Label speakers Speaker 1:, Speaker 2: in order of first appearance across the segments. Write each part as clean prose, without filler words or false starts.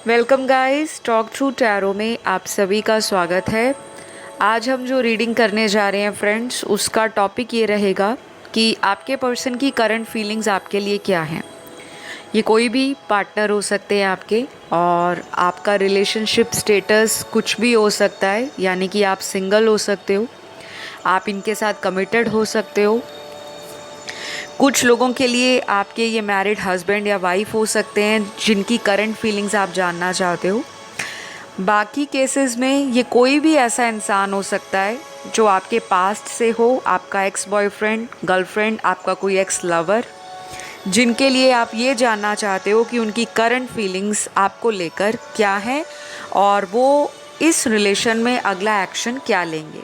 Speaker 1: Welcome guys, talk through tarot में आप सभी का स्वागत है। आज हम जो रीडिंग करने जा रहे हैं फ्रेंड्स, उसका टॉपिक ये रहेगा कि आपके पर्सन की करंट फीलिंग्स आपके लिए क्या हैं। ये कोई भी पार्टनर हो सकते हैं आपके, और आपका रिलेशनशिप स्टेटस कुछ भी हो सकता है, यानी कि आप सिंगल हो सकते हो, आप इनके साथ कमिटेड हो सकते हो। कुछ लोगों के लिए आपके ये मैरिड हस्बैंड या वाइफ हो सकते हैं जिनकी करंट फीलिंग्स आप जानना चाहते हो। बाकी केसेस में ये कोई भी ऐसा इंसान हो सकता है जो आपके पास्ट से हो, आपका एक्स बॉयफ्रेंड, गर्लफ्रेंड, आपका कोई एक्स लवर, जिनके लिए आप ये जानना चाहते हो कि उनकी करंट फीलिंग्स आपको लेकर क्या है और वो इस रिलेशन में अगला एक्शन क्या लेंगे।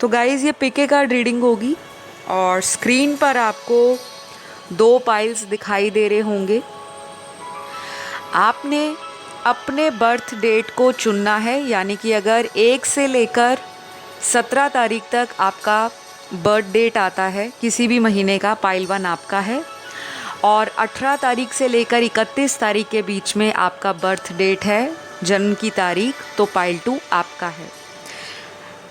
Speaker 1: तो गाइज़, ये पिक ए कार्ड रीडिंग होगी और स्क्रीन पर आपको 2 पाइल्स दिखाई दे रहे होंगे। आपने अपने बर्थ डेट को चुनना है, यानी कि अगर 1 से लेकर 17 तारीख तक आपका बर्थ डेट आता है किसी भी महीने का, पाइल 1 आपका है। और 18 तारीख से लेकर 31 तारीख के बीच में आपका बर्थ डेट है, जन्म की तारीख, तो पाइल 2 आपका है।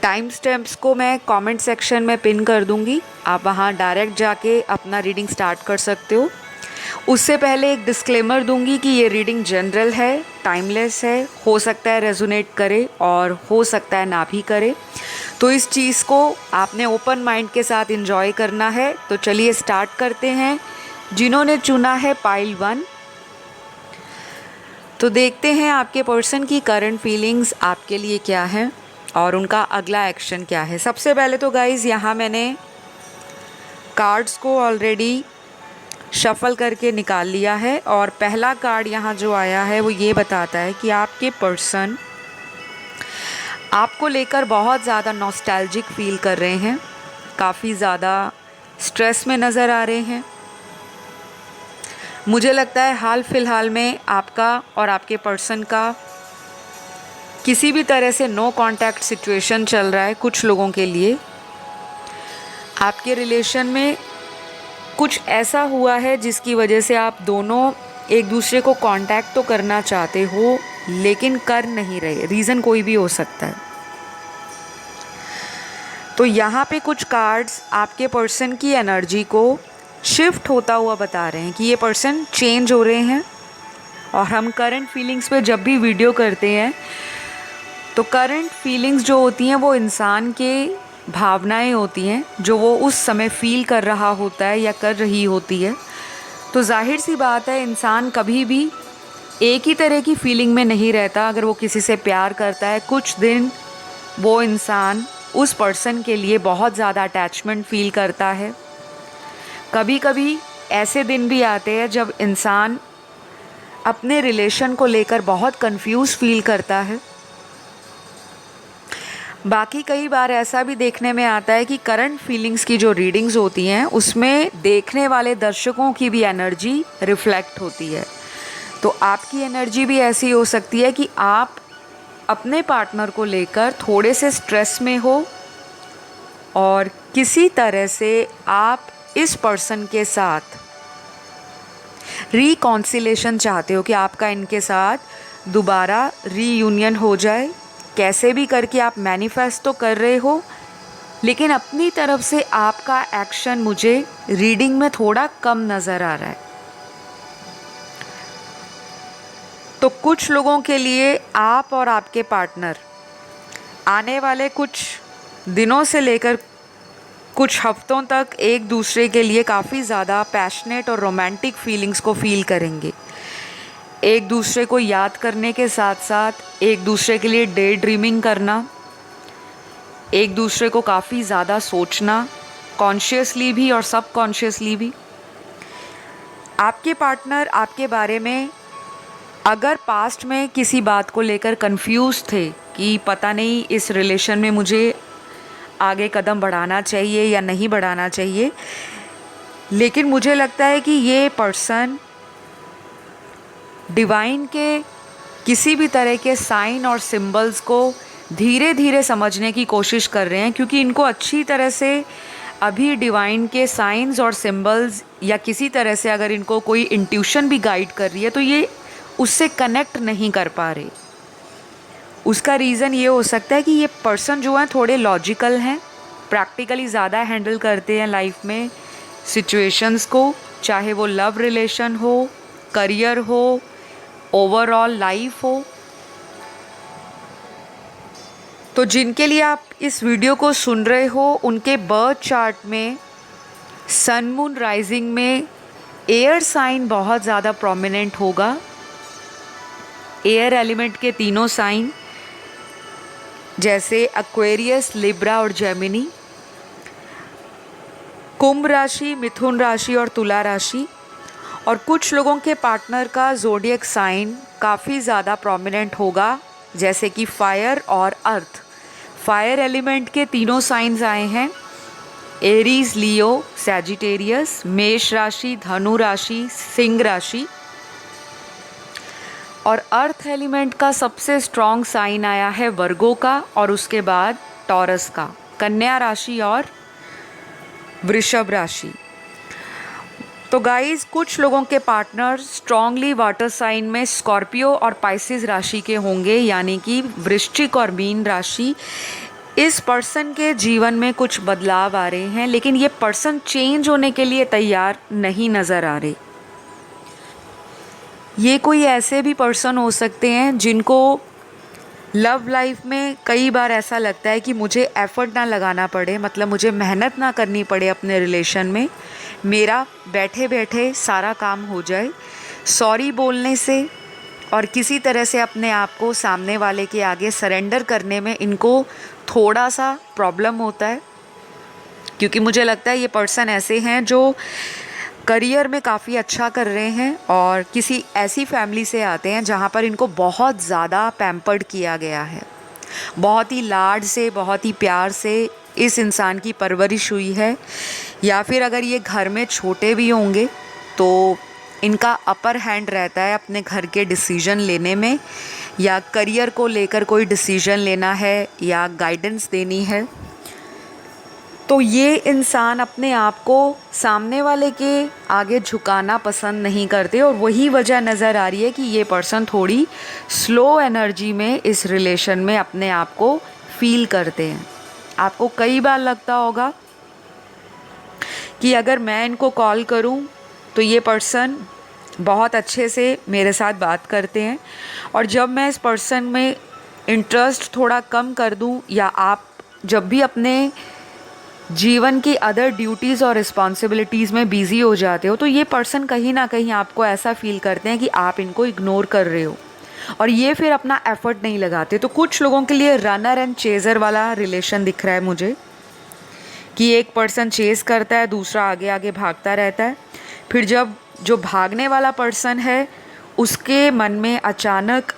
Speaker 1: टाइम स्टैम्प्स को मैं कमेंट सेक्शन में पिन कर दूंगी, आप वहां डायरेक्ट जाके अपना रीडिंग स्टार्ट कर सकते हो। उससे पहले एक डिस्क्लेमर दूंगी कि ये रीडिंग जनरल है, टाइमलेस है, हो सकता है रेजोनेट करे और हो सकता है ना भी करे, तो इस चीज़ को आपने ओपन माइंड के साथ एंजॉय करना है। तो चलिए स्टार्ट करते हैं। जिन्होंने चुना है पाइल 1, तो देखते हैं आपके पर्सन की करंट फीलिंग्स आपके लिए क्या है और उनका अगला एक्शन क्या है। सबसे पहले तो गाइज़, यहाँ मैंने कार्ड्स को ऑलरेडी शफल करके निकाल लिया है और पहला कार्ड यहाँ जो आया है वो ये बताता है कि आपके पर्सन आपको लेकर बहुत ज़्यादा नॉस्टैल्जिक फील कर रहे हैं, काफ़ी ज़्यादा स्ट्रेस में नज़र आ रहे हैं। मुझे लगता है हाल फिलहाल में आपका और आपके पर्सन का किसी भी तरह से नो कांटेक्ट सिचुएशन चल रहा है। कुछ लोगों के लिए आपके रिलेशन में कुछ ऐसा हुआ है जिसकी वजह से आप दोनों एक दूसरे को कांटेक्ट तो करना चाहते हो लेकिन कर नहीं रहे। रीज़न कोई भी हो सकता है। तो यहाँ पे कुछ कार्ड्स आपके पर्सन की एनर्जी को शिफ्ट होता हुआ बता रहे हैं कि ये पर्सन चेंज हो रहे हैं। और हम करंट फीलिंग्स पे जब भी वीडियो करते हैं तो करंट फीलिंग्स जो होती हैं वो इंसान के भावनाएं होती हैं जो वो उस समय फील कर रहा होता है या कर रही होती है। तो जाहिर सी बात है, इंसान कभी भी एक ही तरह की फीलिंग में नहीं रहता। अगर वो किसी से प्यार करता है, कुछ दिन वो इंसान उस पर्सन के लिए बहुत ज़्यादा अटैचमेंट फील करता है। कभी कभी ऐसे दिन भी आते हैं जब इंसान अपने रिलेशन को लेकर बहुत कंफ्यूज फील करता है। बाकी कई बार ऐसा भी देखने में आता है कि करंट फीलिंग्स की जो रीडिंग्स होती हैं उसमें देखने वाले दर्शकों की भी एनर्जी रिफ्लेक्ट होती है। तो आपकी एनर्जी भी ऐसी हो सकती है कि आप अपने पार्टनर को लेकर थोड़े से स्ट्रेस में हो और किसी तरह से आप इस पर्सन के साथ रिकॉन्सिलेशन चाहते हो कि आपका इनके साथ दोबारा रीयूनियन हो जाए। कैसे भी करके आप मैनिफेस्ट तो कर रहे हो, लेकिन अपनी तरफ से आपका एक्शन मुझे रीडिंग में थोड़ा कम नज़र आ रहा है। तो कुछ लोगों के लिए आप और आपके पार्टनर आने वाले कुछ दिनों से लेकर कुछ हफ्तों तक एक दूसरे के लिए काफ़ी ज़्यादा पैशनेट और रोमांटिक फीलिंग्स को फील करेंगे। एक दूसरे को याद करने के साथ साथ एक दूसरे के लिए डे ड्रीमिंग करना, एक दूसरे को काफ़ी ज़्यादा सोचना, कॉन्शियसली भी और सबकॉन्शियसली भी। आपके पार्टनर आपके बारे में अगर पास्ट में किसी बात को लेकर कंफ्यूज थे कि पता नहीं इस रिलेशन में मुझे आगे कदम बढ़ाना चाहिए या नहीं बढ़ाना चाहिए, लेकिन मुझे लगता है कि ये पर्सन डिवाइन के किसी भी तरह के साइन और सिंबल्स को धीरे धीरे समझने की कोशिश कर रहे हैं, क्योंकि इनको अच्छी तरह से अभी डिवाइन के साइंस और सिंबल्स या किसी तरह से अगर इनको कोई इंट्यूशन भी गाइड कर रही है तो ये उससे कनेक्ट नहीं कर पा रहे। उसका रीज़न ये हो सकता है कि ये पर्सन जो है थोड़े लॉजिकल हैं, प्रैक्टिकली ज़्यादा हैंडल करते हैं लाइफ में सिचुएशंस को, चाहे वो लव रिलेशन हो, करियर हो, ओवरऑल लाइफ हो। तो जिनके लिए आप इस वीडियो को सुन रहे हो उनके बर्थ चार्ट में सन मून राइजिंग में एयर साइन बहुत ज़्यादा प्रोमिनेंट होगा। एयर एलिमेंट के तीनों साइन जैसे एक्वेरियस, लिब्रा और जेमिनी, कुंभ राशि, मिथुन राशि और तुला राशि। और कुछ लोगों के पार्टनर का ज़ोडिएक साइन काफ़ी ज़्यादा प्रोमिनेंट होगा, जैसे कि फायर और अर्थ। फायर एलिमेंट के तीनों साइंस आए हैं, एरीज, लियो, सैजिटेरियस, मेष राशि, धनु राशि, सिंह राशि। और अर्थ एलिमेंट का सबसे स्ट्रॉन्ग साइन आया है वर्गो का, और उसके बाद टॉरस का, कन्या राशि और वृषभ राशि। तो गाइस, कुछ लोगों के पार्टनर स्ट्रांगली वाटर साइन में स्कॉर्पियो और पाइसिस राशि के होंगे, यानी कि वृश्चिक और मीन राशि। इस पर्सन के जीवन में कुछ बदलाव आ रहे हैं, लेकिन ये पर्सन चेंज होने के लिए तैयार नहीं नज़र आ रहे। ये कोई ऐसे भी पर्सन हो सकते हैं जिनको लव लाइफ में कई बार ऐसा लगता है कि मुझे एफर्ट ना लगाना पड़े, मतलब मुझे मेहनत ना करनी पड़े अपने रिलेशन में, मेरा बैठे बैठे सारा काम हो जाए। सॉरी बोलने से और किसी तरह से अपने आप को सामने वाले के आगे सरेंडर करने में इनको थोड़ा सा प्रॉब्लम होता है, क्योंकि मुझे लगता है ये पर्सन ऐसे हैं जो करियर में काफ़ी अच्छा कर रहे हैं और किसी ऐसी फैमिली से आते हैं जहाँ पर इनको बहुत ज़्यादा पैम्पर्ड किया गया है, बहुत ही लाड से, बहुत ही प्यार से इस इंसान की परवरिश हुई है। या फिर अगर ये घर में छोटे भी होंगे तो इनका अपर हैंड रहता है अपने घर के डिसीजन लेने में, या करियर को लेकर कोई डिसीजन लेना है या गाइडेंस देनी है। तो ये इंसान अपने आप को सामने वाले के आगे झुकाना पसंद नहीं करते, और वही वजह नज़र आ रही है कि ये पर्सन थोड़ी स्लो एनर्जी में इस रिलेशन में अपने आप को फील करते हैं। आपको कई बार लगता होगा कि अगर मैं इनको कॉल करूं तो ये पर्सन बहुत अच्छे से मेरे साथ बात करते हैं, और जब मैं इस पर्सन में इंटरेस्ट थोड़ा कम कर दूं, या आप जब भी अपने जीवन की अदर ड्यूटीज़ और रिस्पॉन्सिबिलिटीज़ में बिज़ी हो जाते हो, तो ये पर्सन कहीं ना कहीं आपको ऐसा फील करते हैं कि आप इनको इग्नोर कर रहे हो, और ये फिर अपना एफर्ट नहीं लगाते। तो कुछ लोगों के लिए रनर एंड चेज़र वाला रिलेशन दिख रहा है मुझे, कि एक पर्सन चेज़ करता है, दूसरा आगे आगे भागता रहता है। फिर जब जो भागने वाला पर्सन है उसके मन में अचानक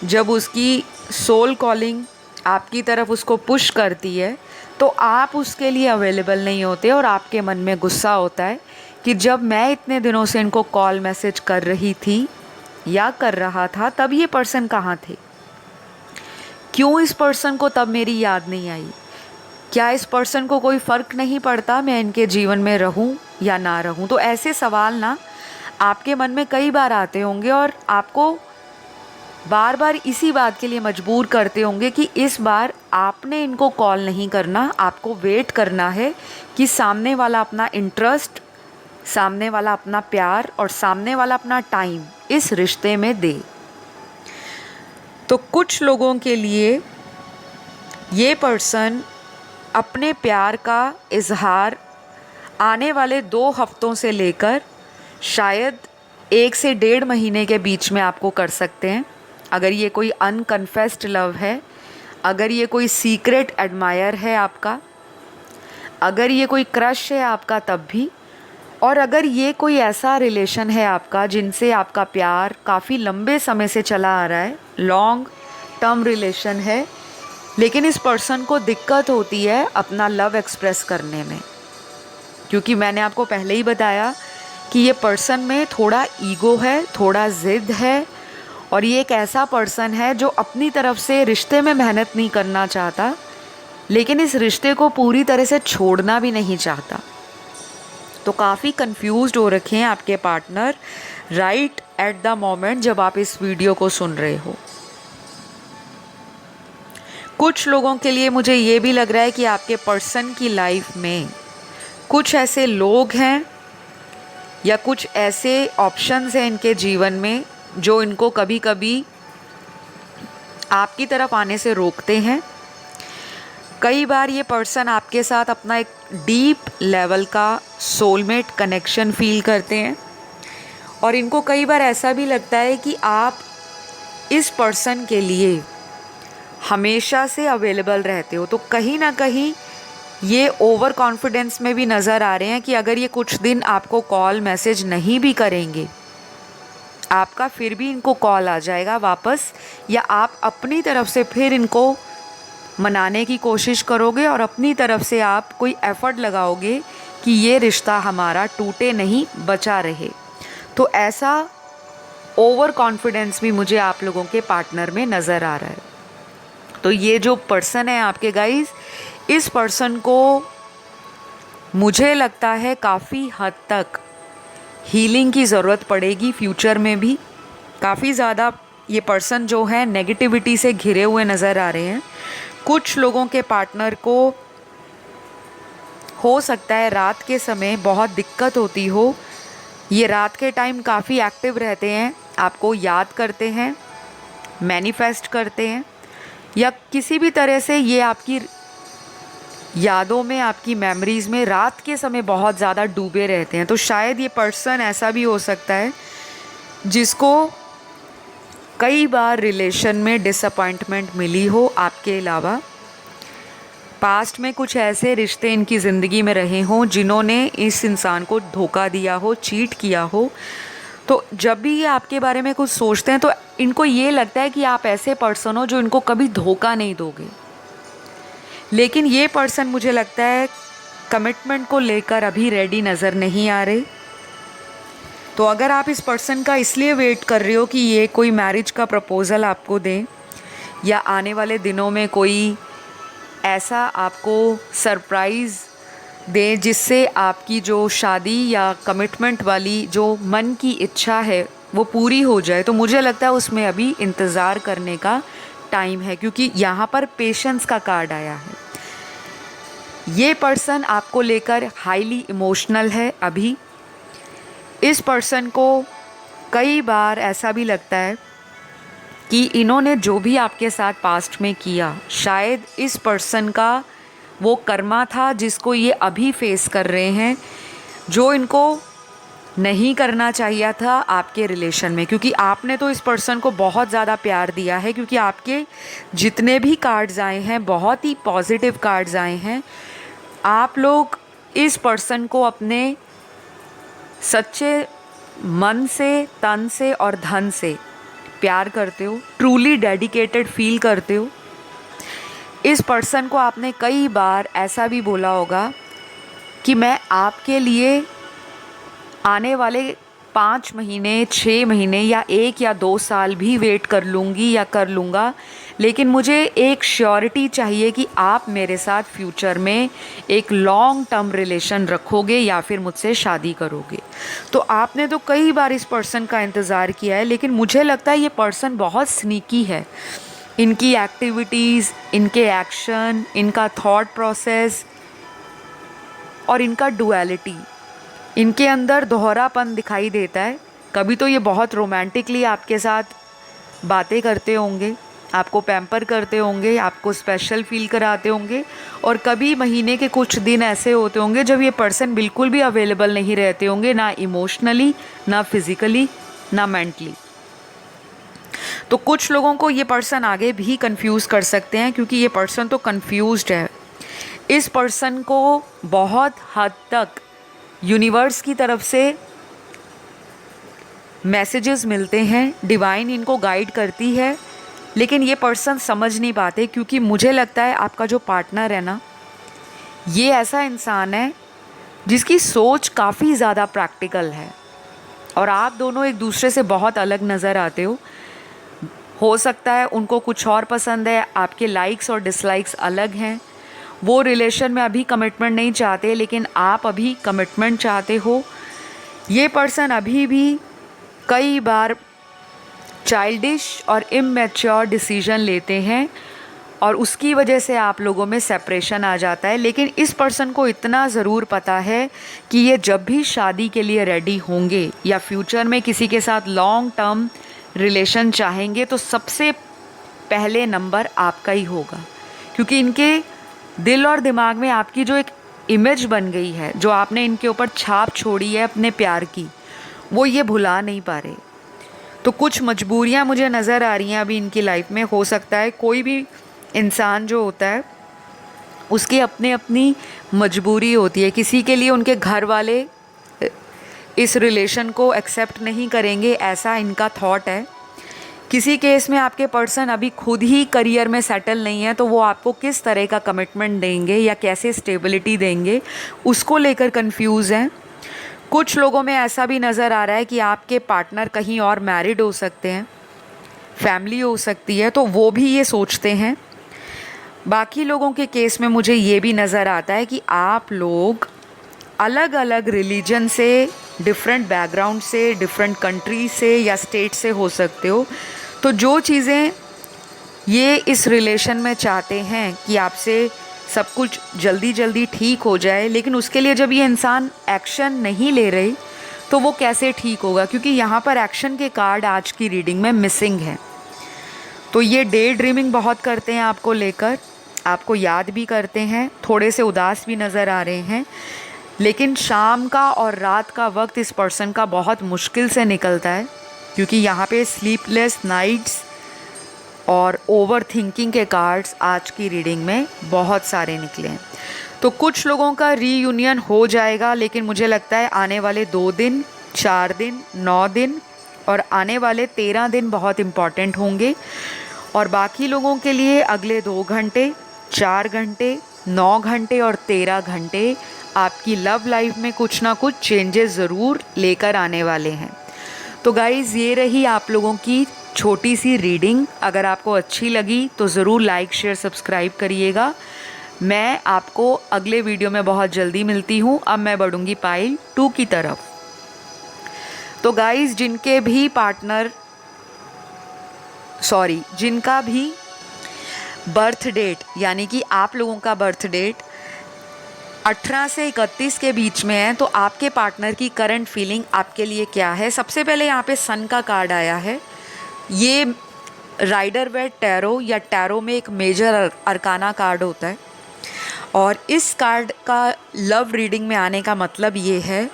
Speaker 1: जब उसकी सोल कॉलिंग आपकी तरफ उसको पुश करती है, तो आप उसके लिए अवेलेबल नहीं होते, और आपके मन में गुस्सा होता है कि जब मैं इतने दिनों से इनको कॉल मैसेज कर रही थी या कर रहा था, तब ये पर्सन कहाँ थे? क्यों इस पर्सन को तब मेरी याद नहीं आई? क्या इस पर्सन को कोई फ़र्क नहीं पड़ता मैं इनके जीवन में रहूं या ना रहूं? तो ऐसे सवाल ना आपके मन में कई बार आते होंगे, और आपको बार बार इसी बात के लिए मजबूर करते होंगे कि इस बार आपने इनको कॉल नहीं करना, आपको वेट करना है कि सामने वाला अपना इंटरेस्ट, सामने वाला अपना प्यार और सामने वाला अपना टाइम इस रिश्ते में दे। तो कुछ लोगों के लिए ये पर्सन अपने प्यार का इजहार आने वाले 2 हफ्तों से लेकर शायद 1 से 1.5 महीने के बीच में आपको कर सकते हैं। अगर ये कोई अनकन्फेस्ड लव है, अगर ये कोई सीक्रेट एडमायर है आपका, अगर ये कोई क्रश है आपका तब भी, और अगर ये कोई ऐसा रिलेशन है आपका जिनसे आपका प्यार काफ़ी लंबे समय से चला आ रहा है, लॉन्ग टर्म रिलेशन है, लेकिन इस पर्सन को दिक्कत होती है अपना लव एक्सप्रेस करने में, क्योंकि मैंने आपको पहले ही बताया कि ये पर्सन में थोड़ा ईगो है, थोड़ा ज़िद है, और ये एक ऐसा पर्सन है जो अपनी तरफ से रिश्ते में मेहनत नहीं करना चाहता, लेकिन इस रिश्ते को पूरी तरह से छोड़ना भी नहीं चाहता। तो काफ़ी कंफ्यूज्ड हो रखे हैं आपके partner right at the moment जब आप इस वीडियो को सुन रहे हो। कुछ लोगों के लिए मुझे ये भी लग रहा है कि आपके पर्सन की लाइफ में कुछ ऐसे लोग हैं या कुछ ऐसे ऑप्शंस हैं इनके जीवन में जो इनको कभी कभी आपकी तरफ आने से रोकते हैं। कई बार ये पर्सन आपके साथ अपना एक डीप लेवल का सोलमेट कनेक्शन फील करते हैं और इनको कई बार ऐसा भी लगता है कि आप इस पर्सन के लिए हमेशा से अवेलेबल रहते हो। तो कहीं ना कहीं ये ओवर कॉन्फिडेंस में भी नज़र आ रहे हैं कि अगर ये कुछ दिन आपको कॉल मैसेज नहीं भी करेंगे, आपका फिर भी इनको कॉल आ जाएगा वापस, या आप अपनी तरफ से फिर इनको मनाने की कोशिश करोगे और अपनी तरफ से आप कोई एफ़र्ट लगाओगे कि ये रिश्ता हमारा टूटे नहीं, बचा रहे। तो ऐसा ओवर कॉन्फिडेंस भी मुझे आप लोगों के पार्टनर में नज़र आ रहा है। तो ये जो पर्सन है आपके गाइस, इस पर्सन को मुझे लगता है काफ़ी हद तक हीलिंग की ज़रूरत पड़ेगी फ्यूचर में भी। काफ़ी ज़्यादा ये पर्सन जो है नेगेटिविटी से घिरे हुए नज़र आ रहे हैं। कुछ लोगों के पार्टनर को हो सकता है रात के समय बहुत दिक्कत होती हो। ये रात के टाइम काफ़ी एक्टिव रहते हैं, आपको याद करते हैं, मैनिफेस्ट करते हैं, या किसी भी तरह से ये आपकी यादों में, आपकी मेमोरीज़ में रात के समय बहुत ज़्यादा डूबे रहते हैं। तो शायद ये पर्सन ऐसा भी हो सकता है जिसको कई बार रिलेशन में डिसअपॉइंटमेंट मिली हो आपके अलावा। पास्ट में कुछ ऐसे रिश्ते इनकी ज़िंदगी में रहे हों जिन्होंने इस इंसान को धोखा दिया हो, चीट किया हो। तो जब भी ये आपके बारे में कुछ सोचते हैं तो इनको ये लगता है कि आप ऐसे पर्सन हो जो इनको कभी धोखा नहीं दोगे। लेकिन ये पर्सन मुझे लगता है कमिटमेंट को लेकर अभी रेडी नज़र नहीं आ रहे। तो अगर आप इस पर्सन का इसलिए वेट कर रहे हो कि ये कोई मैरिज का प्रपोज़ल आपको दें या आने वाले दिनों में कोई ऐसा आपको सरप्राइज़ दें जिससे आपकी जो शादी या कमिटमेंट वाली जो मन की इच्छा है वो पूरी हो जाए, तो मुझे लगता है उसमें अभी इंतज़ार करने का टाइम है, क्योंकि यहाँ पर पेशेंस का कार्ड आया है। ये पर्सन आपको लेकर हाईली इमोशनल है अभी। इस पर्सन को कई बार ऐसा भी लगता है कि इन्होंने जो भी आपके साथ पास्ट में किया, शायद इस पर्सन का वो कर्मा था जिसको ये अभी फेस कर रहे हैं, जो इनको नहीं करना चाहिए था आपके रिलेशन में। क्योंकि आपने तो इस पर्सन को बहुत ज़्यादा प्यार दिया है, क्योंकि आपके जितने भी कार्ड्स आए हैं बहुत ही पॉजिटिव कार्ड्स आए हैं। आप लोग इस पर्सन को अपने सच्चे मन से, तन से और धन से प्यार करते हो, ट्रूली डेडिकेटेड फील करते हो। इस पर्सन को आपने कई बार ऐसा भी बोला होगा कि मैं आपके लिए आने वाले 5 महीने, 6 महीने या 1 या 2 साल भी वेट कर लूँगी या कर लूँगा, लेकिन मुझे एक श्योरिटी चाहिए कि आप मेरे साथ फ्यूचर में एक लॉन्ग टर्म रिलेशन रखोगे या फिर मुझसे शादी करोगे। तो आपने तो कई बार इस पर्सन का इंतज़ार किया है, लेकिन मुझे लगता है ये पर्सन बहुत स्नीकी है। इनकी एक्टिविटीज़, इनके एक्शन, इनका थॉट प्रोसेस और इनका डुअलिटी, इनके अंदर दोहरापन दिखाई देता है। कभी तो ये बहुत रोमांटिकली आपके साथ बातें करते होंगे, आपको पैम्पर करते होंगे, आपको स्पेशल फील कराते होंगे, और कभी महीने के कुछ दिन ऐसे होते होंगे जब ये पर्सन बिल्कुल भी अवेलेबल नहीं रहते होंगे, ना इमोशनली, ना फिज़िकली, ना मेंटली। तो कुछ लोगों को ये पर्सन आगे भी कंफ्यूज कर सकते हैं, क्योंकि ये पर्सन तो कंफ्यूज्ड है। इस पर्सन को बहुत हद तक यूनिवर्स की तरफ से मैसेजेस मिलते हैं, डिवाइन इनको गाइड करती है, लेकिन ये पर्सन समझ नहीं पाते। क्योंकि मुझे लगता है आपका जो पार्टनर है ना, ये ऐसा इंसान है जिसकी सोच काफ़ी ज़्यादा प्रैक्टिकल है और आप दोनों एक दूसरे से बहुत अलग नज़र आते हो सकता है उनको कुछ और पसंद है, आपके लाइक्स और डिसलाइक्स अलग हैं। वो रिलेशन में अभी कमिटमेंट नहीं चाहते, लेकिन आप अभी कमिटमेंट चाहते हो। ये पर्सन अभी भी कई बार चाइल्डिश और इमैच्योर डिसीजन लेते हैं और उसकी वजह से आप लोगों में सेपरेशन आ जाता है। लेकिन इस पर्सन को इतना ज़रूर पता है कि ये जब भी शादी के लिए रेडी होंगे या फ्यूचर में किसी के साथ लॉन्ग टर्म रिलेशन चाहेंगे तो सबसे पहले नंबर आपका ही होगा, क्योंकि इनके दिल और दिमाग में आपकी जो एक इमेज बन गई है, जो आपने इनके ऊपर छाप छोड़ी है अपने प्यार की, वो ये भुला नहीं पा रहे। तो कुछ मजबूरियां मुझे नज़र आ रही हैं अभी इनकी लाइफ में। हो सकता है कोई भी इंसान जो होता है उसकी अपनी अपनी मजबूरी होती है। किसी के लिए उनके घर वाले इस रिलेशन को एक्सेप्ट नहीं करेंगे, ऐसा इनका थॉट है। किसी केस में आपके पर्सन अभी खुद ही करियर में सेटल नहीं है, तो वो आपको किस तरह का कमिटमेंट देंगे या कैसे स्टेबिलिटी देंगे उसको लेकर कंफ्यूज हैं। कुछ लोगों में ऐसा भी नज़र आ रहा है कि आपके पार्टनर कहीं और मैरिड हो सकते हैं, फैमिली हो सकती है, तो वो भी ये सोचते हैं। बाकी लोगों के केस में मुझे ये भी नज़र आता है कि आप लोग अलग अलग रिलीजन से, डिफरेंट बैकग्राउंड से, डिफरेंट कंट्री से या स्टेट से हो सकते हो। तो जो चीज़ें ये इस रिलेशन में चाहते हैं कि आपसे सब कुछ जल्दी जल्दी ठीक हो जाए, लेकिन उसके लिए जब ये इंसान एक्शन नहीं ले रही तो वो कैसे ठीक होगा, क्योंकि यहाँ पर एक्शन के कार्ड आज की रीडिंग में मिसिंग हैं। तो ये डे ड्रीमिंग बहुत करते हैं आपको लेकर, आपको याद भी करते हैं, थोड़े से उदास भी नज़र आ रहे हैं। लेकिन शाम का और रात का वक्त इस पर्सन का बहुत मुश्किल से निकलता है, क्योंकि यहाँ पे स्लीपलेस नाइट्स और ओवर थिंकिंग के कार्ड्स आज की रीडिंग में बहुत सारे निकले हैं। तो कुछ लोगों का रीयूनियन हो जाएगा, लेकिन मुझे लगता है आने वाले 2 दिन, 4 दिन, 9 दिन और आने वाले 13 दिन बहुत इम्पॉर्टेंट होंगे। और बाकी लोगों के लिए अगले 2 घंटे, 4 घंटे, 9 घंटे और 13 घंटे आपकी लव लाइफ में कुछ ना कुछ चेंजेस ज़रूर लेकर आने वाले हैं। तो गाइज़, ये रही आप लोगों की छोटी सी रीडिंग। अगर आपको अच्छी लगी तो ज़रूर लाइक, शेयर, सब्सक्राइब करिएगा। मैं आपको अगले वीडियो में बहुत जल्दी मिलती हूँ। अब मैं बढ़ूँगी पाइल 2 की तरफ। तो गाइज़, जिनका भी बर्थ डेट, यानी कि आप लोगों का बर्थ डेट 18 से 31 के बीच में है, तो आपके पार्टनर की करंट फीलिंग आपके लिए क्या है। सबसे पहले यहाँ पे सन का कार्ड आया है। ये राइडर वेट टैरो या टैरो में एक मेजर अरकाना कार्ड होता है, और इस कार्ड का लव रीडिंग में आने का मतलब ये है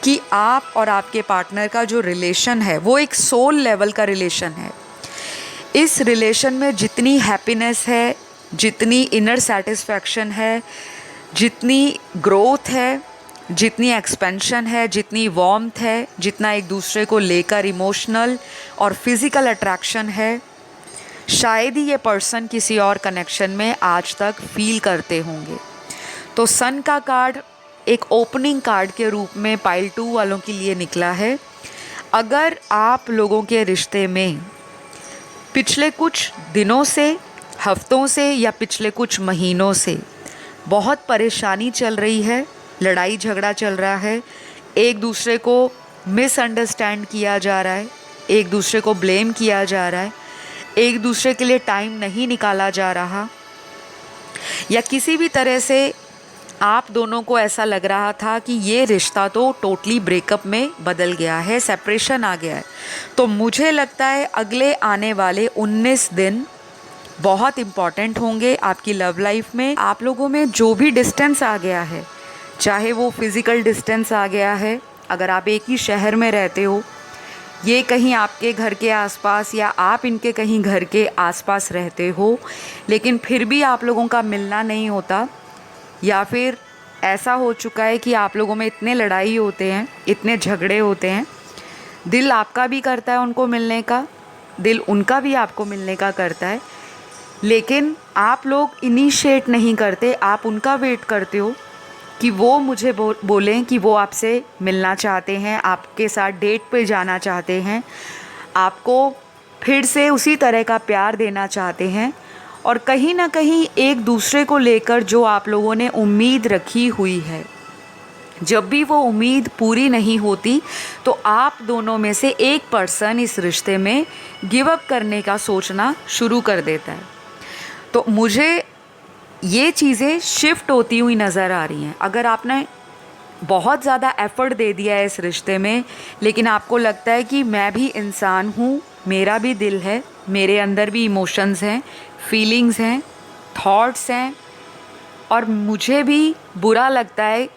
Speaker 1: कि आप और आपके पार्टनर का जो रिलेशन है वो एक सोल लेवल का रिलेशन है। इस रिलेशन में जितनी हैप्पीनेस है, जितनी इनर सेटिस्फैक्शन है, जितनी ग्रोथ है, जितनी एक्सपेंशन है, जितनी वार्मथ है, जितना एक दूसरे को लेकर इमोशनल और फिज़िकल अट्रैक्शन है, शायद ही ये पर्सन किसी और कनेक्शन में आज तक फील करते होंगे। तो सन का कार्ड एक ओपनिंग कार्ड के रूप में पाइल 2 वालों के लिए निकला है। अगर आप लोगों के रिश्ते में पिछले कुछ दिनों से, हफ्तों से या पिछले कुछ महीनों से बहुत परेशानी चल रही है, लड़ाई झगड़ा चल रहा है, एक दूसरे को मिसअंडरस्टैंड किया जा रहा है, एक दूसरे को ब्लेम किया जा रहा है, एक दूसरे के लिए टाइम नहीं निकाला जा रहा, या किसी भी तरह से आप दोनों को ऐसा लग रहा था कि ये रिश्ता तो टोटली ब्रेकअप में बदल गया है, सेपरेशन आ गया है, तो मुझे लगता है अगले आने वाले 19 दिन बहुत इम्पॉर्टेंट होंगे आपकी लव लाइफ में। आप लोगों में जो भी डिस्टेंस आ गया है, चाहे वो फिज़िकल डिस्टेंस आ गया है, अगर आप एक ही शहर में रहते हो, ये कहीं आपके घर के आसपास या आप इनके कहीं घर के आसपास रहते हो, लेकिन फिर भी आप लोगों का मिलना नहीं होता, या फिर ऐसा हो चुका है कि आप लोगों में इतने लड़ाई होते हैं, इतने झगड़े होते हैं, दिल आपका भी करता है उनको मिलने का, दिल उनका भी आपको मिलने का करता है, लेकिन आप लोग इनिशिएट नहीं करते, आप उनका वेट करते हो कि वो मुझे बोलें कि वो आपसे मिलना चाहते हैं, आपके साथ डेट पे जाना चाहते हैं, आपको फिर से उसी तरह का प्यार देना चाहते हैं। और कहीं ना कहीं एक दूसरे को लेकर जो आप लोगों ने उम्मीद रखी हुई है, जब भी वो उम्मीद पूरी नहीं होती तो आप दोनों में से एक पर्सन इस रिश्ते में गिव अप करने का सोचना शुरू कर देता है। तो मुझे ये चीज़ें शिफ्ट होती हुई नज़र आ रही हैं। अगर आपने बहुत ज़्यादा एफ़र्ट दे दिया है इस रिश्ते में, लेकिन आपको लगता है कि मैं भी इंसान हूँ, मेरा भी दिल है, मेरे अंदर भी इमोशंस हैं, फीलिंग्स हैं, थॉट्स हैं, और मुझे भी बुरा लगता है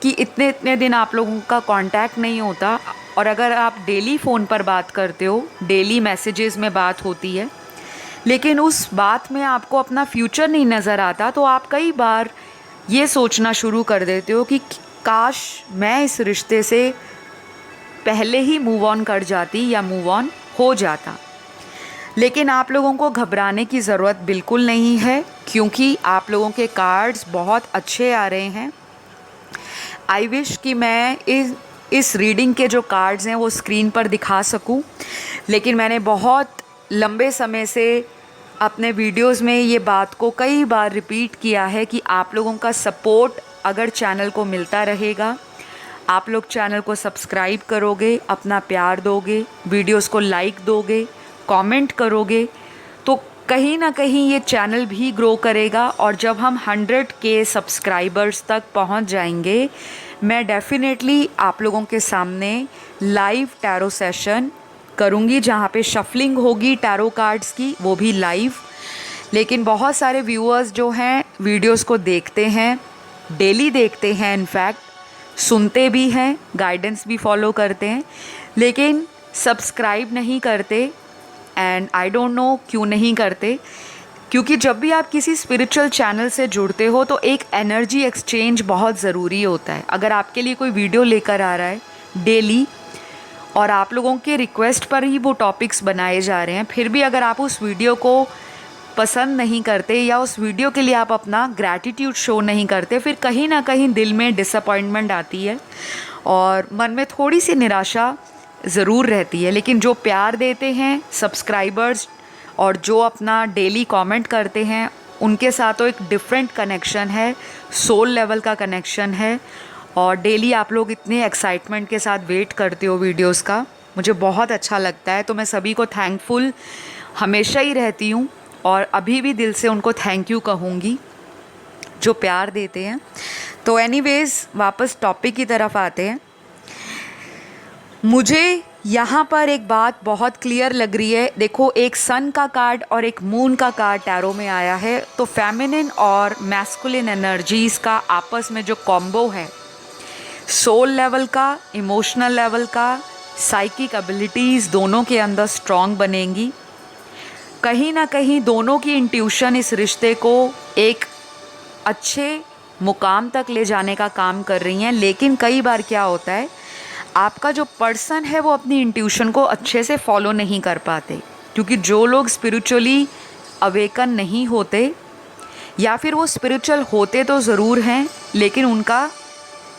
Speaker 1: कि इतने इतने दिन आप लोगों का कांटेक्ट नहीं होता, और अगर आप डेली फ़ोन पर बात करते हो, डेली मैसेजेस में बात होती है, लेकिन उस बात में आपको अपना फ्यूचर नहीं नज़र आता, तो आप कई बार ये सोचना शुरू कर देते हो कि काश मैं इस रिश्ते से पहले ही मूव ऑन कर जाती या मूव ऑन हो जाता। लेकिन आप लोगों को घबराने की ज़रूरत बिल्कुल नहीं है, क्योंकि आप लोगों के कार्ड्स बहुत अच्छे आ रहे हैं। आई विश कि मैं इस रीडिंग के जो कार्ड्स हैं वो स्क्रीन पर दिखा सकूं, लेकिन मैंने बहुत लंबे समय से अपने वीडियोस में ये बात को कई बार रिपीट किया है कि आप लोगों का सपोर्ट अगर चैनल को मिलता रहेगा, आप लोग चैनल को सब्सक्राइब करोगे, अपना प्यार दोगे, वीडियोस को लाइक दोगे, कमेंट करोगे, तो कहीं ना कहीं ये चैनल भी ग्रो करेगा। और जब हम 100K सब्सक्राइबर्स तक पहुंच जाएंगे, मैं डेफिनेटली आप लोगों के सामने लाइव टैरो सेशन करूंगी, जहाँ पे शफलिंग होगी टैरो कार्ड्स की, वो भी लाइव। लेकिन बहुत सारे व्यूअर्स जो हैं वीडियोस को देखते हैं, डेली देखते हैं, इनफैक्ट सुनते भी हैं, गाइडेंस भी फॉलो करते हैं, लेकिन सब्सक्राइब नहीं करते। एंड आई डोंट नो क्यों नहीं करते, क्योंकि जब भी आप किसी स्पिरिचुअल चैनल से जुड़ते हो तो एक एनर्जी एक्सचेंज बहुत ज़रूरी होता है। अगर आपके लिए कोई वीडियो लेकर आ रहा है डेली और आप लोगों के रिक्वेस्ट पर ही वो टॉपिक्स बनाए जा रहे हैं, फिर भी अगर आप उस वीडियो को पसंद नहीं करते या उस वीडियो के लिए आप अपना ग्रैटिट्यूड शो नहीं करते, फिर कहीं ना कहीं दिल में डिसअपॉइंटमेंट आती है और मन में थोड़ी सी निराशा ज़रूर रहती है। लेकिन जो प्यार देते हैं सब्सक्राइबर्स और जो अपना डेली कमेंट करते हैं, उनके साथ तो एक डिफरेंट कनेक्शन है, सोल लेवल का कनेक्शन है। और डेली आप लोग इतने एक्साइटमेंट के साथ वेट करते हो वीडियोस का, मुझे बहुत अच्छा लगता है। तो मैं सभी को थैंकफुल हमेशा ही रहती हूँ और अभी भी दिल से उनको थैंक यू कहूँगी जो प्यार देते हैं। तो एनीवेज़ वापस टॉपिक की तरफ आते हैं। मुझे यहाँ पर एक बात बहुत क्लियर लग रही है। देखो, एक सन का कार्ड और एक मून का कार्ड टैरो में आया है, तो फेमिनिन और मैस्कुलिन एनर्जीज़ का आपस में जो कॉम्बो है, सोल लेवल का, इमोशनल लेवल का, साइकिक एबिलिटीज़ दोनों के अंदर स्ट्रॉन्ग बनेंगी। कहीं ना कहीं दोनों की इंट्यूशन इस रिश्ते को एक अच्छे मुकाम तक ले जाने का काम कर रही हैं। लेकिन कई बार क्या होता है, आपका जो पर्सन है वो अपनी इंट्यूशन को अच्छे से फॉलो नहीं कर पाते, क्योंकि जो लोग स्पिरिचुअली अवेकन नहीं होते, या फिर वो स्पिरिचुअल होते तो ज़रूर हैं, लेकिन उनका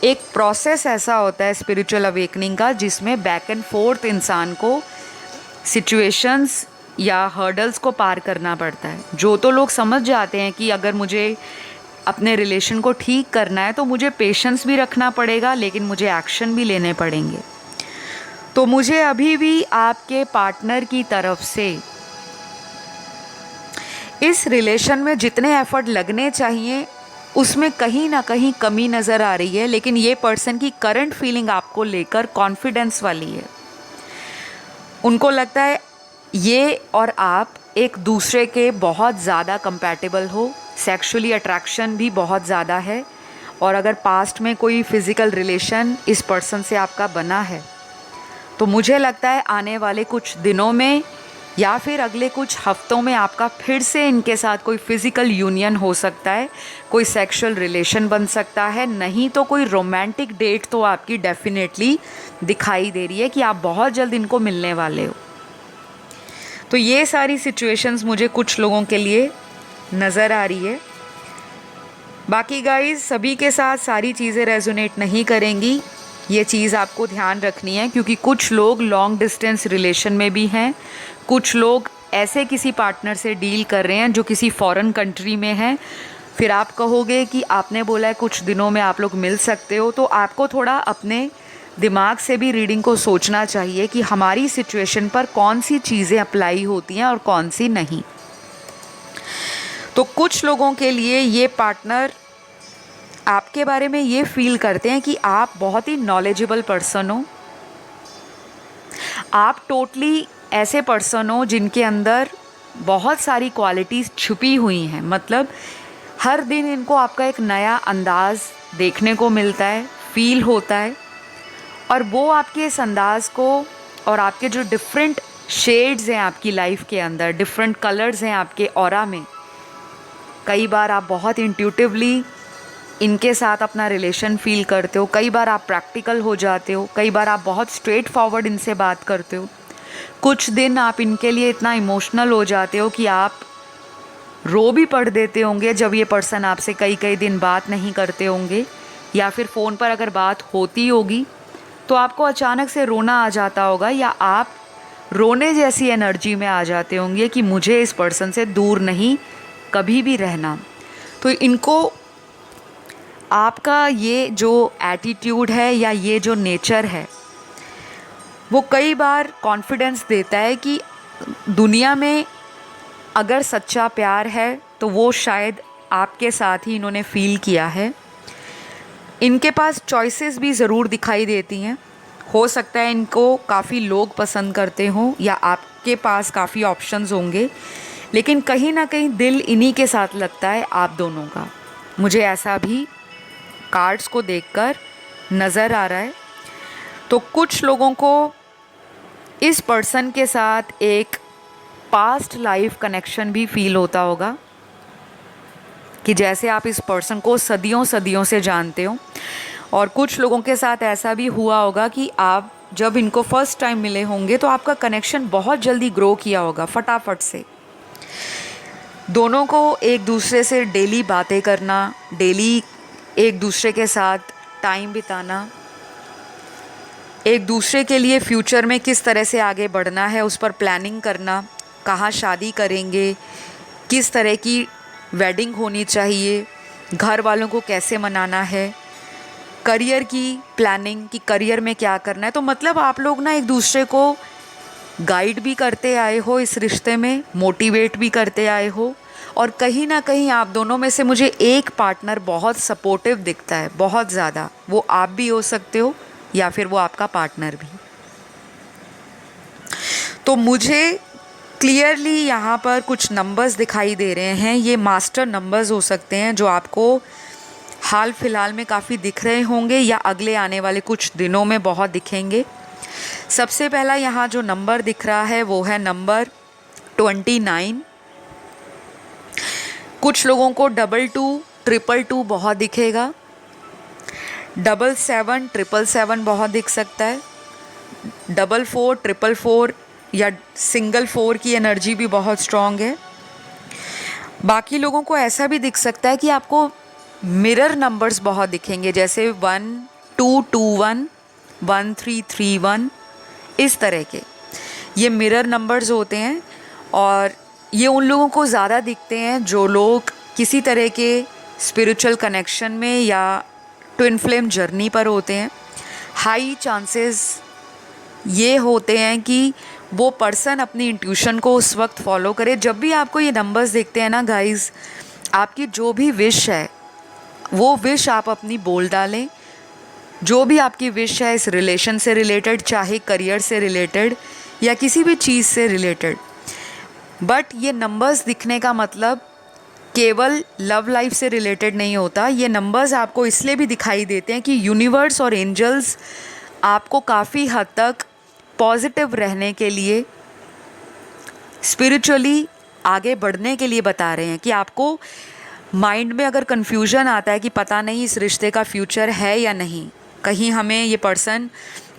Speaker 1: एक प्रोसेस ऐसा होता है स्पिरिचुअल अवेकनिंग का, जिसमें बैक एंड फोर्थ इंसान को सिचुएशंस या हर्डल्स को पार करना पड़ता है। जो तो लोग समझ जाते हैं कि अगर मुझे अपने रिलेशन को ठीक करना है तो मुझे पेशेंस भी रखना पड़ेगा, लेकिन मुझे एक्शन भी लेने पड़ेंगे। तो मुझे अभी भी आपके पार्टनर की तरफ से इस रिलेशन में जितने एफर्ट लगने चाहिए उसमें कहीं ना कहीं कमी नज़र आ रही है। लेकिन ये पर्सन की करंट फीलिंग आपको लेकर कॉन्फिडेंस वाली है। उनको लगता है ये और आप एक दूसरे के बहुत ज़्यादा कंपैटिबल हो, सेक्सुअली अट्रैक्शन भी बहुत ज़्यादा है। और अगर पास्ट में कोई फ़िज़िकल रिलेशन इस पर्सन से आपका बना है, तो मुझे लगता है आने वाले कुछ दिनों में या फिर अगले कुछ हफ्तों में आपका फिर से इनके साथ कोई फ़िज़िकल यूनियन हो सकता है, कोई सेक्सुअल रिलेशन बन सकता है, नहीं तो कोई रोमांटिक डेट तो आपकी डेफिनेटली दिखाई दे रही है कि आप बहुत जल्द इनको मिलने वाले हो। तो ये सारी सिचुएशंस मुझे कुछ लोगों के लिए नज़र आ रही है। बाकी गाइस, सभी के साथ सारी चीज़ें रेजोनेट नहीं करेंगी, ये चीज़ आपको ध्यान रखनी है, क्योंकि कुछ लोग लॉन्ग डिस्टेंस रिलेशन में भी हैं, कुछ लोग ऐसे किसी पार्टनर से डील कर रहे हैं जो किसी फॉरेन कंट्री में है, फिर आप कहोगे कि आपने बोला है कुछ दिनों में आप लोग मिल सकते हो, तो आपको थोड़ा अपने दिमाग से भी रीडिंग को सोचना चाहिए कि हमारी सिचुएशन पर कौन सी चीज़ें अप्लाई होती हैं और कौन सी नहीं। तो कुछ लोगों के लिए ये पार्टनर आपके बारे में ये फील करते हैं कि आप बहुत ही नॉलेजेबल पर्सन हो, आप टोटली ऐसे पर्सन हो जिनके अंदर बहुत सारी क्वालिटीज़ छुपी हुई हैं। मतलब हर दिन इनको आपका एक नया अंदाज़ देखने को मिलता है, फील होता है, और वो आपके इस अंदाज़ को और आपके जो डिफरेंट शेड्स हैं आपकी लाइफ के अंदर, डिफरेंट कलर्स हैं आपके ऑरा में, कई बार आप बहुत इंट्यूटिवली इनके साथ अपना रिलेशन फील करते हो, कई बार आप प्रैक्टिकल हो जाते हो, कई बार आप बहुत स्ट्रेट फॉरवर्ड इनसे बात करते हो। कुछ दिन आप इनके लिए इतना इमोशनल हो जाते हो कि आप रो भी पड़ देते होंगे जब ये पर्सन आपसे कई कई दिन बात नहीं करते होंगे, या फिर फ़ोन पर अगर बात होती होगी तो आपको अचानक से रोना आ जाता होगा, या आप रोने जैसी एनर्जी में आ जाते होंगे कि मुझे इस पर्सन से दूर नहीं कभी भी रहना। तो इनको आपका ये जो एटीट्यूड है या ये जो नेचर है वो कई बार कॉन्फिडेंस देता है कि दुनिया में अगर सच्चा प्यार है तो वो शायद आपके साथ ही इन्होंने फील किया है। इनके पास चॉइसेस भी ज़रूर दिखाई देती हैं, हो सकता है इनको काफ़ी लोग पसंद करते हों या आपके पास काफ़ी ऑप्शंस होंगे, लेकिन कहीं ना कहीं दिल इन्हीं के साथ लगता है आप दोनों का। मुझे ऐसा भी कार्ड्स को देखकर नज़र आ रहा है। तो कुछ लोगों को इस पर्सन के साथ एक पास्ट लाइफ कनेक्शन भी फील होता होगा कि जैसे आप इस पर्सन को सदियों सदियों से जानते हो, और कुछ लोगों के साथ ऐसा भी हुआ होगा कि आप जब इनको फर्स्ट टाइम मिले होंगे तो आपका कनेक्शन बहुत जल्दी ग्रो किया होगा फटाफट से। दोनों को एक दूसरे से डेली बातें करना, डेली एक दूसरे के साथ टाइम बिताना, एक दूसरे के लिए फ्यूचर में किस तरह से आगे बढ़ना है उस पर प्लानिंग करना, कहाँ शादी करेंगे, किस तरह की वेडिंग होनी चाहिए, घर वालों को कैसे मनाना है, करियर की प्लानिंग कि करियर में क्या करना है। तो मतलब आप लोग ना एक दूसरे को गाइड भी करते आए हो इस रिश्ते में, मोटिवेट भी करते आए हो, और कहीं ना कहीं आप दोनों में से मुझे एक पार्टनर बहुत सपोर्टिव दिखता है, बहुत ज़्यादा। वो आप भी हो सकते हो या फिर वो आपका पार्टनर भी। तो मुझे क्लियरली यहाँ पर कुछ नंबर्स दिखाई दे रहे हैं। ये मास्टर नंबर्स हो सकते हैं जो आपको हाल फिलहाल में काफ़ी दिख रहे होंगे या अगले आने वाले कुछ दिनों में बहुत दिखेंगे। सबसे पहला यहाँ जो नंबर दिख रहा है वो है नंबर 29। कुछ लोगों को 22, 222 बहुत दिखेगा, 77, 777 बहुत दिख सकता है, 44, 444 या सिंगल 4 की एनर्जी भी बहुत स्ट्रॉन्ग है। बाकी लोगों को ऐसा भी दिख सकता है कि आपको मिरर नंबर्स बहुत दिखेंगे, जैसे 1221, 1331, इस तरह के ये मिरर नंबर्स होते हैं। और ये उन लोगों को ज़्यादा दिखते हैं जो लोग किसी तरह के स्पिरिचुअल कनेक्शन में या ट्विन फ्लेम जर्नी पर होते हैं। हाई चांसेस ये होते हैं कि वो पर्सन अपनी इंट्यूशन को उस वक्त फॉलो करे। जब भी आपको ये नंबर्स दिखते हैं ना गाइस, आपकी जो भी विश है वो विश आप अपनी बोल डालें। जो भी आपकी विश है इस रिलेशन से रिलेटेड, चाहे करियर से रिलेटेड या किसी भी चीज़ से रिलेटेड, बट ये नंबर्स दिखने का मतलब केवल लव लाइफ से रिलेटेड नहीं होता। ये नंबर्स आपको इसलिए भी दिखाई देते हैं कि यूनिवर्स और एंजल्स आपको काफ़ी हद तक पॉजिटिव रहने के लिए, स्पिरिचुअली आगे बढ़ने के लिए बता रहे हैं कि आपको माइंड में अगर कन्फ्यूजन आता है कि पता नहीं इस रिश्ते का फ्यूचर है या नहीं, कहीं हमें ये पर्सन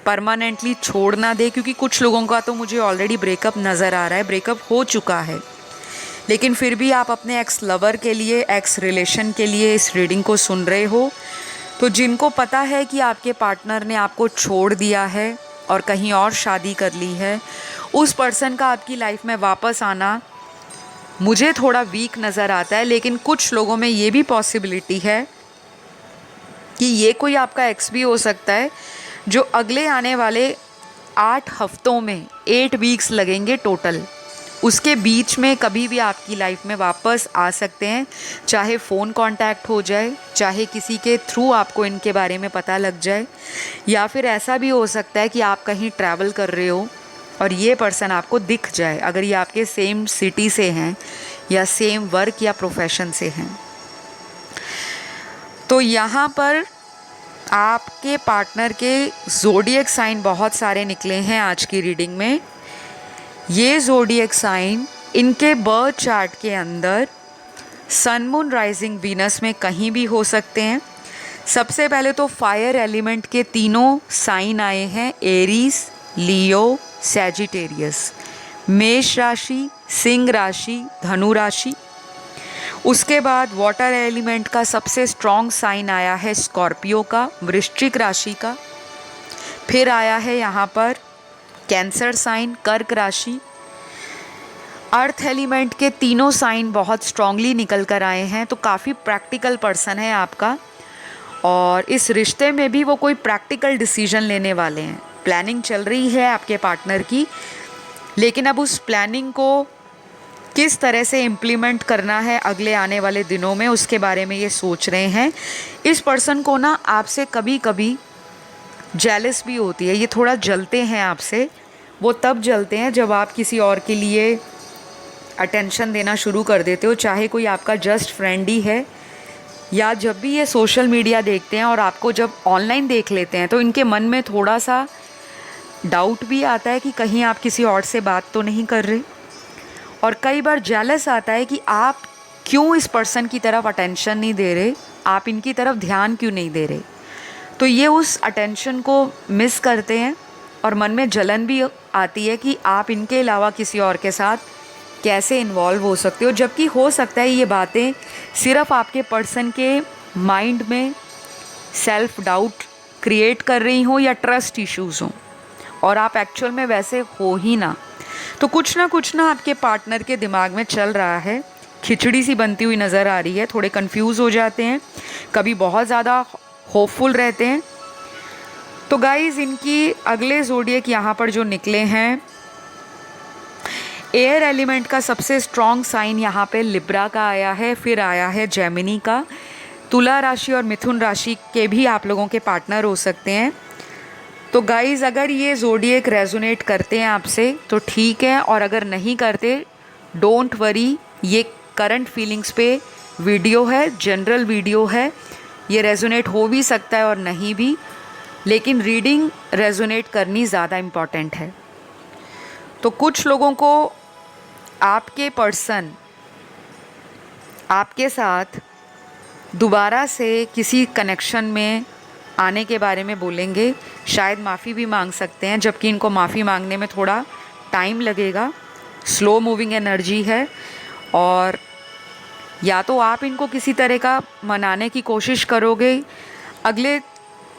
Speaker 1: परमानेंटली छोड़ ना दे, क्योंकि कुछ लोगों का तो मुझे ऑलरेडी ब्रेकअप नज़र आ रहा है, ब्रेकअप हो चुका है, लेकिन फिर भी आप अपने एक्स लवर के लिए, एक्स रिलेशन के लिए इस रीडिंग को सुन रहे हो। तो जिनको पता है कि आपके पार्टनर ने आपको छोड़ दिया है और कहीं और शादी कर ली है, उस पर्सन का आपकी लाइफ में वापस आना मुझे थोड़ा वीक नज़र आता है, लेकिन कुछ लोगों में ये भी पॉसिबिलिटी है कि ये कोई आपका एक्स भी हो सकता है जो अगले आने वाले 8 हफ्तों में 8 वीक्स लगेंगे टोटल, उसके बीच में कभी भी आपकी लाइफ में वापस आ सकते हैं। चाहे फ़ोन कांटेक्ट हो जाए, चाहे किसी के थ्रू आपको इनके बारे में पता लग जाए, या फिर ऐसा भी हो सकता है कि आप कहीं ट्रैवल कर रहे हो और ये पर्सन आपको दिख जाए, अगर ये आपके सेम सिटी से हैं या सेम वर्क या प्रोफेशन से हैं। तो यहाँ पर आपके पार्टनर के ज़ोडिएक साइन बहुत सारे निकले हैं आज की रीडिंग में। ये ज़ोडिएक साइन इनके बर्थ चार्ट के अंदर सन मून राइजिंग वीनस में कहीं भी हो सकते हैं। सबसे पहले तो फायर एलिमेंट के तीनों साइन आए हैं, एरीज, लियो, सैजिटेरियस, मेष राशि, सिंह राशि, धनु राशि। उसके बाद वाटर एलिमेंट का सबसे स्ट्रॉन्ग साइन आया है स्कॉर्पियो का, वृश्चिक राशि का। फिर आया है यहाँ पर कैंसर साइन, कर्क राशि। अर्थ एलिमेंट के तीनों साइन बहुत स्ट्रांगली निकल कर आए हैं, तो काफ़ी प्रैक्टिकल पर्सन है आपका, और इस रिश्ते में भी वो कोई प्रैक्टिकल डिसीजन लेने वाले हैं। प्लानिंग चल रही है आपके पार्टनर की, लेकिन अब उस प्लानिंग को किस तरह से इम्प्लीमेंट करना है अगले आने वाले दिनों में, उसके बारे में ये सोच रहे हैं। इस पर्सन को ना आपसे कभी कभी जेलस भी होती है, ये थोड़ा जलते हैं आपसे। वो तब जलते हैं जब आप किसी और के लिए अटेंशन देना शुरू कर देते हो, चाहे कोई आपका जस्ट फ्रेंड ही है, या जब भी ये सोशल मीडिया देखते हैं और आपको जब ऑनलाइन देख लेते हैं तो इनके मन में थोड़ा सा डाउट भी आता है कि कहीं आप किसी और से बात तो नहीं कर रहे, और कई बार जेलस आता है कि आप क्यों इस पर्सन की तरफ अटेंशन नहीं दे रहे, आप इनकी तरफ ध्यान क्यों नहीं दे रहे। तो ये उस अटेंशन को मिस करते हैं और मन में जलन भी आती है कि आप इनके अलावा किसी और के साथ कैसे इन्वॉल्व हो सकते हो, जबकि हो सकता है ये बातें सिर्फ आपके पर्सन के माइंड में सेल्फ डाउट क्रिएट कर रही हों या ट्रस्ट इश्यूज़ हों, और आप एक्चुअल में वैसे हो ही ना। तो कुछ ना आपके पार्टनर के दिमाग में चल रहा है, खिचड़ी सी बनती हुई नज़र आ रही है। थोड़े कंफ्यूज हो जाते हैं, कभी बहुत ज़्यादा होपफुल रहते हैं। तो गाइज़, इनकी अगले ज़ोडिएक यहाँ पर जो निकले हैं, एयर एलिमेंट का सबसे स्ट्रॉन्ग साइन यहाँ पे लिब्रा का आया है, फिर आया है जेमिनी का। तुला राशि और मिथुन राशि के भी आप लोगों के पार्टनर हो सकते हैं। तो गाइज़, अगर ये ज़ोडिएक रेजोनेट करते हैं आपसे तो ठीक है, और अगर नहीं करते डोंट वरी, ये करंट फीलिंग्स पे वीडियो है, जनरल वीडियो है, ये रेजोनेट हो भी सकता है और नहीं भी, लेकिन रीडिंग रेजोनेट करनी ज़्यादा इम्पॉर्टेंट है। तो कुछ लोगों को आपके पर्सन आपके साथ दोबारा से किसी कनेक्शन में आने के बारे में बोलेंगे, शायद माफ़ी भी मांग सकते हैं, जबकि इनको माफ़ी मांगने में थोड़ा टाइम लगेगा। स्लो मूविंग एनर्जी है, और या तो आप इनको किसी तरह का मनाने की कोशिश करोगे। अगले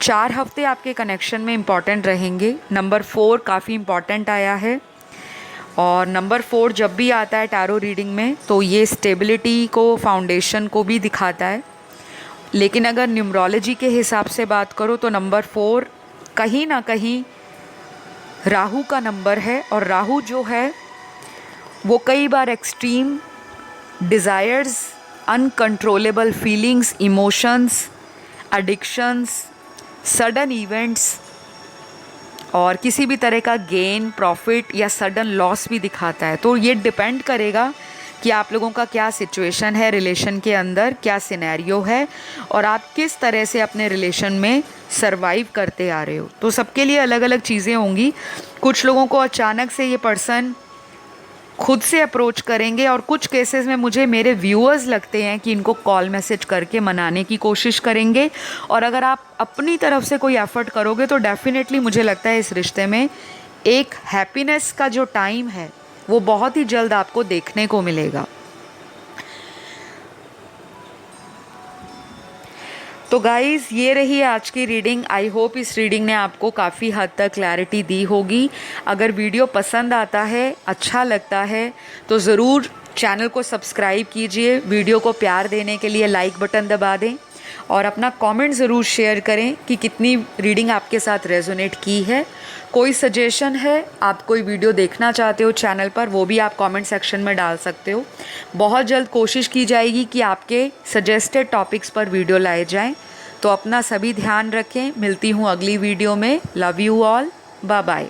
Speaker 1: 4 हफ्ते आपके कनेक्शन में इम्पॉर्टेंट रहेंगे। नंबर 4 काफ़ी इम्पॉर्टेंट आया है, और नंबर 4 जब भी आता है टैरो रीडिंग में तो ये स्टेबिलिटी को, फाउंडेशन को भी दिखाता है। लेकिन अगर न्यूमरोलॉजी के हिसाब से बात करो तो नंबर 4 कहीं ना कहीं राहु का नंबर है, और राहु जो है वो कई बार extreme desires, uncontrollable feelings, emotions, addictions, sudden events और किसी भी तरह का गेन, प्रॉफिट या सडन लॉस भी दिखाता है। तो ये डिपेंड करेगा कि आप लोगों का क्या सिचुएशन है रिलेशन के अंदर, क्या सिनेरियो है, और आप किस तरह से अपने रिलेशन में सरवाइव करते आ रहे हो। तो सबके लिए अलग अलग चीज़ें होंगी। कुछ लोगों को अचानक से ये पर्सन खुद से अप्रोच करेंगे, और कुछ केसेस में मुझे मेरे व्यूअर्स लगते हैं कि इनको कॉल मैसेज करके मनाने की कोशिश करेंगे। और अगर आप अपनी तरफ से कोई एफर्ट करोगे तो डेफिनेटली मुझे लगता है इस रिश्ते में एक हैप्पीनेस का जो टाइम है वो बहुत ही जल्द आपको देखने को मिलेगा। तो गाइज़, ये रही आज की रीडिंग। आई होप इस रीडिंग ने आपको काफ़ी हद तक क्लैरिटी दी होगी। अगर वीडियो पसंद आता है, अच्छा लगता है, तो ज़रूर चैनल को सब्सक्राइब कीजिए, वीडियो को प्यार देने के लिए लाइक बटन दबा दें और अपना कमेंट ज़रूर शेयर करें कि कितनी रीडिंग आपके साथ रेजोनेट की है। कोई सजेशन है, आप कोई वीडियो देखना चाहते हो चैनल पर, वो भी आप कमेंट सेक्शन में डाल सकते हो। बहुत जल्द कोशिश की जाएगी कि आपके सजेस्टेड टॉपिक्स पर वीडियो लाए जाएं। तो अपना सभी ध्यान रखें। मिलती हूँ अगली वीडियो में। Love you all, bye bye.